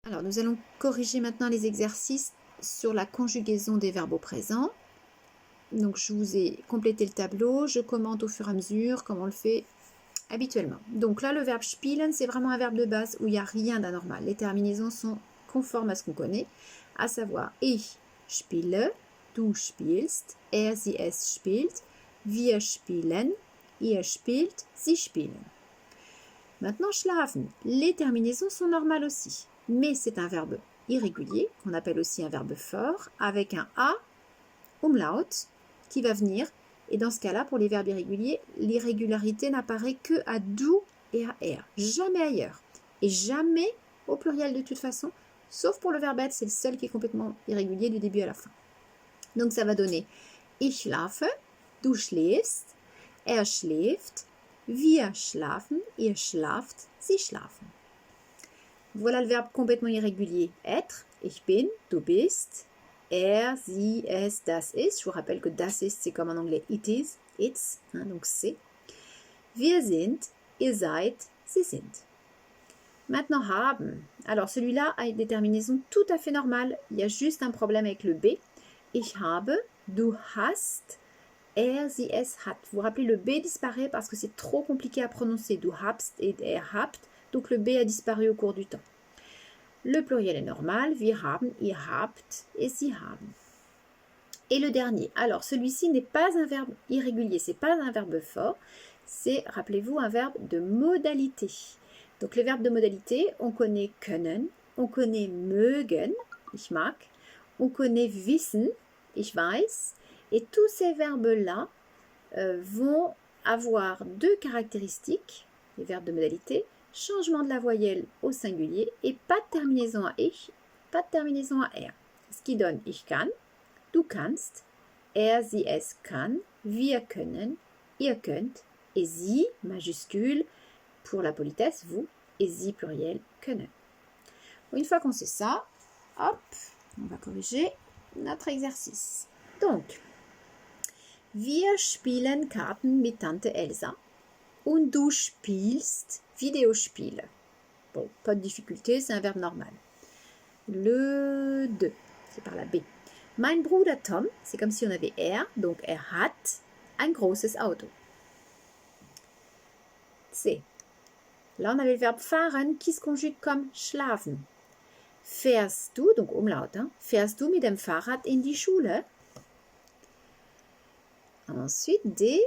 Alors, nous allons corriger maintenant les exercices sur la conjugaison des verbes au présent. Donc, je vous ai complété le tableau. Je commente au fur et à mesure comme on le fait habituellement. Donc là, le verbe spielen, c'est vraiment un verbe de base où il n'y a rien d'anormal. Les terminaisons sont conformes à ce qu'on connaît, à savoir ich spiele, du spielst, er, sie, es spielt, wir spielen, ihr spielt, sie spielen. Maintenant, schlafen. Les terminaisons sont normales aussi, mais c'est un verbe irrégulier, qu'on appelle aussi un verbe fort, avec un A, umlaut, qui va venir. Et dans ce cas-là, pour les verbes irréguliers, l'irrégularité n'apparaît que à du et à er, jamais ailleurs. Et jamais au pluriel de toute façon, sauf pour le verbe être, c'est le seul qui est complètement irrégulier du début à la fin. Donc ça va donner ich schlafe, du schläfst, er schläft, wir schlafen, ihr schlaft, sie schlafen. Voilà le verbe complètement irrégulier. Être, ich bin, du bist, er, sie, es, das ist. Je vous rappelle que das ist, c'est comme en anglais it is, it's, hein, donc c'est. Wir sind, ihr seid, sie sind. Maintenant, haben. Alors celui-là a des terminaisons tout à fait normales. Il y a juste un problème avec le B. Ich habe, du hast, er, sie, es, hat. Vous vous rappelez, le B disparaît parce que c'est trop compliqué à prononcer. Du habst et er habt. Donc le B a disparu au cours du temps. Le pluriel est normal. Wir haben, ihr habt et sie haben. Et le dernier. Alors celui-ci n'est pas un verbe irrégulier. C'est pas un verbe fort. C'est, rappelez-vous, un verbe de modalité. Donc les verbes de modalité, on connaît können, on connaît mögen, ich mag, on connaît wissen, ich weiß, et tous ces verbes-là vont avoir deux caractéristiques, les verbes de modalité, changement de la voyelle au singulier et pas de terminaison à ich, pas de terminaison à er. Ce qui donne ich kann, du kannst, er, sie, es kann, wir können, ihr könnt, et sie, majuscule, pour la politesse, vous, et sie pluriel, können. Une fois qu'on sait ça, hop, on va corriger notre exercice. Donc, wir spielen Karten mit Tante Elsa und du spielst Videospiele. Bon, pas de difficulté, c'est un verbe normal. Le 2, c'est par la B. Mein Bruder Tom, c'est comme si on avait er, donc er hat ein großes Auto. C. Là, on avait le verbe fahren qui se conjugue comme schlafen. Fährst du, donc umlaut, hein, fährst du mit dem Fahrrad in die Schule? Ensuite, D.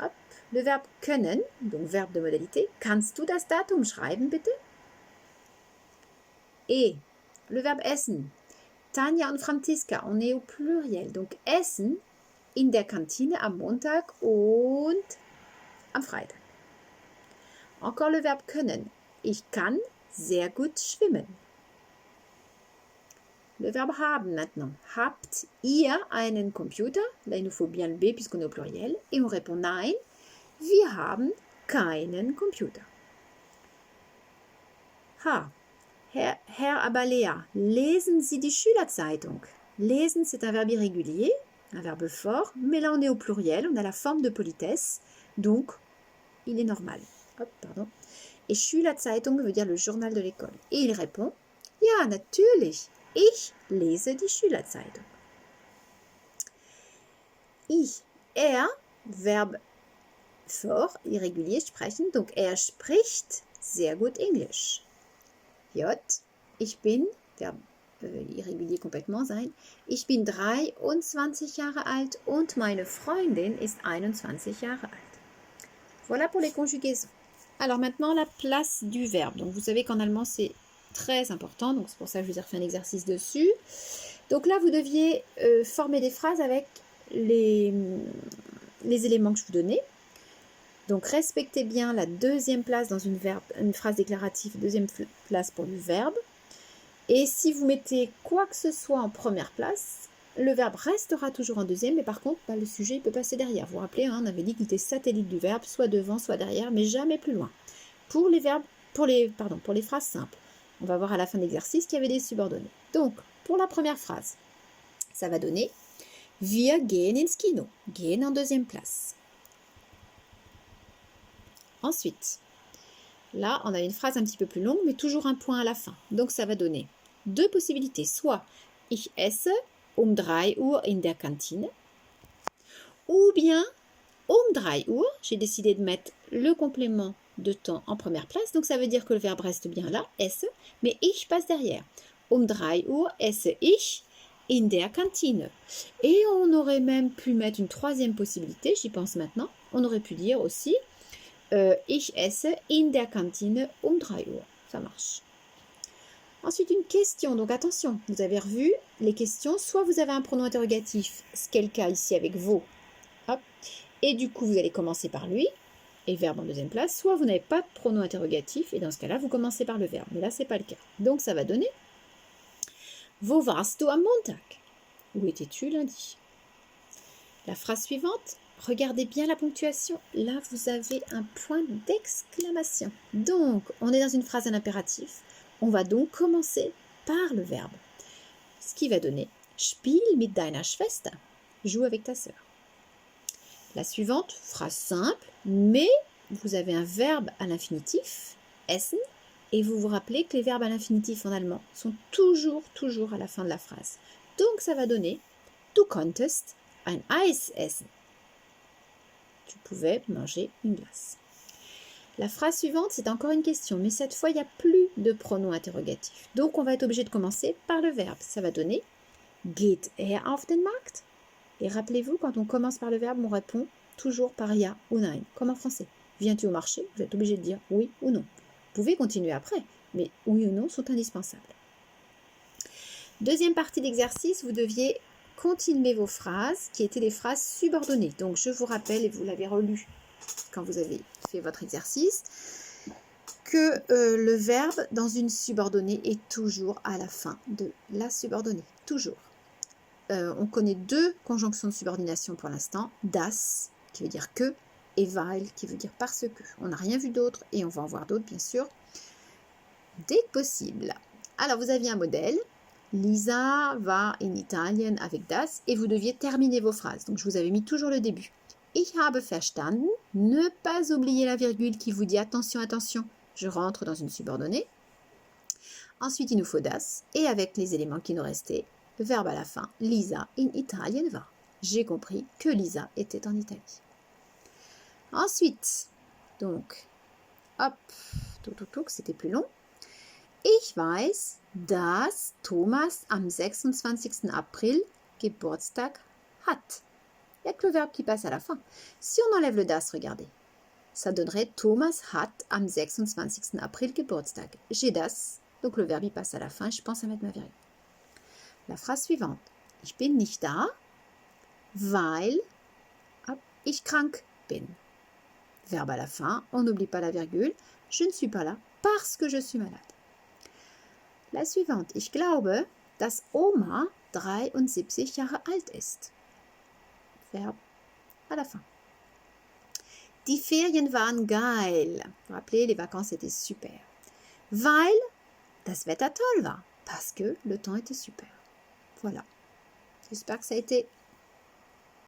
Hop, le verbe können, donc verbe de modalité. Kannst du das Datum schreiben, bitte? Et le verbe essen. Tanja und Franziska, on est au pluriel. Donc essen in der Kantine am Montag und am Freitag. Encore le verbe können. Ich kann sehr gut schwimmen. Le verbe haben maintenant. Habt ihr einen Computer? Là, il nous faut bien le B puisqu'on est au pluriel. Et on répond nein. Wir haben keinen Computer. H. Herr Abalea, lesen Sie die Schülerzeitung. Lesen, c'est un verbe irrégulier, un verbe fort, mais là on est au pluriel, on a la forme de politesse, donc il est normal. Hop, pardon. Et Schülerzeitung veut dire le journal de l'école. Et il répond, ja, natürlich, ich lese die Schülerzeitung. Ich, verbe fort, irrégulier, sprechen, donc spricht sehr gut Englisch. J, ich bin, verbe irrégulier complètement sein, ich bin 23 Jahre alt und meine Freundin ist 21 Jahre alt. Voilà pour les conjugaisons. Alors maintenant, la place du verbe. Donc vous savez qu'en allemand, c'est très important, donc c'est pour ça que je vous ai refait un exercice dessus. Donc là, vous deviez former des phrases avec les éléments que je vous donnais. Donc respectez bien la deuxième place dans une phrase déclarative, deuxième place pour le verbe. Et si vous mettez quoi que ce soit en première place, le verbe restera toujours en deuxième, mais par contre, le sujet il peut passer derrière. Vous vous rappelez, hein, on avait dit qu'il était satellite du verbe, soit devant, soit derrière, mais jamais plus loin. Pour les phrases simples, on va voir à la fin de l'exercice qu'il y avait des subordonnés. Donc, pour la première phrase, ça va donner Wir gehen ins Kino. Gehen en deuxième place. Ensuite, Là, on a une phrase un petit peu plus longue, mais toujours un point à la fin. Donc, ça va donner deux possibilités. Soit ich esse 3 Uhr in der Kantine. Ou bien 3 Uhr, j'ai décidé de mettre le complément de temps en première place. Donc, ça veut dire que le verbe reste bien là, esse, mais ich passe derrière. 3 Uhr esse ich in der Kantine. Et on aurait même pu mettre une troisième possibilité, j'y pense maintenant. On aurait pu dire aussi ich esse in der Kantine 3 Uhr. Ça marche. Ensuite, une question. Donc, attention, vous avez revu les questions. Soit vous avez un pronom interrogatif, ce qui est le cas ici avec vous. Hop. Et du coup, vous allez commencer par lui, et verbe en deuxième place. Soit vous n'avez pas de pronom interrogatif, et dans ce cas-là, vous commencez par le verbe. Mais là, ce n'est pas le cas. Donc, ça va donner Wo warst du am Montag? Où étais-tu lundi? La phrase suivante, regardez bien la ponctuation. Là, vous avez un point d'exclamation. Donc, on est dans une phrase à l'impératif. On va donc commencer par le verbe. Ce qui va donner Spiel mit deiner Schwester. Joue avec ta sœur. La suivante, phrase simple, mais vous avez un verbe à l'infinitif, essen, et vous vous rappelez que les verbes à l'infinitif en allemand sont toujours à la fin de la phrase. Donc, ça va donner Du konntest ein Eis essen. Tu pouvais manger une glace. La phrase suivante, c'est encore une question, mais cette fois, il n'y a plus de pronom interrogatif. Donc, on va être obligé de commencer par le verbe. Ça va donner Geht er auf den Markt? Et rappelez-vous, quand on commence par le verbe, on répond toujours par ja ou nein, comme en français. Viens-tu au marché? Vous êtes obligé de dire oui ou non. Vous pouvez continuer après, mais oui ou non sont indispensables. Deuxième partie d'exercice, vous deviez continuer vos phrases qui étaient des phrases subordonnées. Donc, je vous rappelle, et vous l'avez relu quand vous avez fait votre exercice, que le verbe dans une subordonnée est toujours à la fin de la subordonnée. Toujours. On connaît deux conjonctions de subordination pour l'instant. Das, qui veut dire que, et weil, qui veut dire parce que. On n'a rien vu d'autre et on va en voir d'autres, bien sûr, dès que possible. Alors, vous aviez un modèle. Lisa va in Italien avec das et vous deviez terminer vos phrases. Donc, je vous avais mis toujours le début. Ich habe verstanden. Ne pas oublier la virgule qui vous dit attention, attention, je rentre dans une subordonnée. Ensuite, il nous faut das et avec les éléments qui nous restaient, le verbe à la fin, Lisa in Italien va. J'ai compris que Lisa était en Italie. Ensuite, donc, hop, c'était plus long. Ich weiß, dass Thomas am 26. April Geburtstag hat. Il n'y a que le verbe qui passe à la fin. Si on enlève le das, regardez, ça donnerait Thomas hat am 26. April Geburtstag. J'ai das, donc le verbe il passe à la fin et je pense à mettre ma virgule. La phrase suivante. Ich bin nicht da, weil ich krank bin. Verbe à la fin, on n'oublie pas la virgule. Je ne suis pas là parce que je suis malade. La suivante. Ich glaube, dass Oma 73 Jahre alt ist. Verbe à la fin. Die Ferien waren geil. Vous vous rappelez, les vacances étaient super. Weil das Wetter toll war. Parce que le temps était super. Voilà. J'espère que ça a été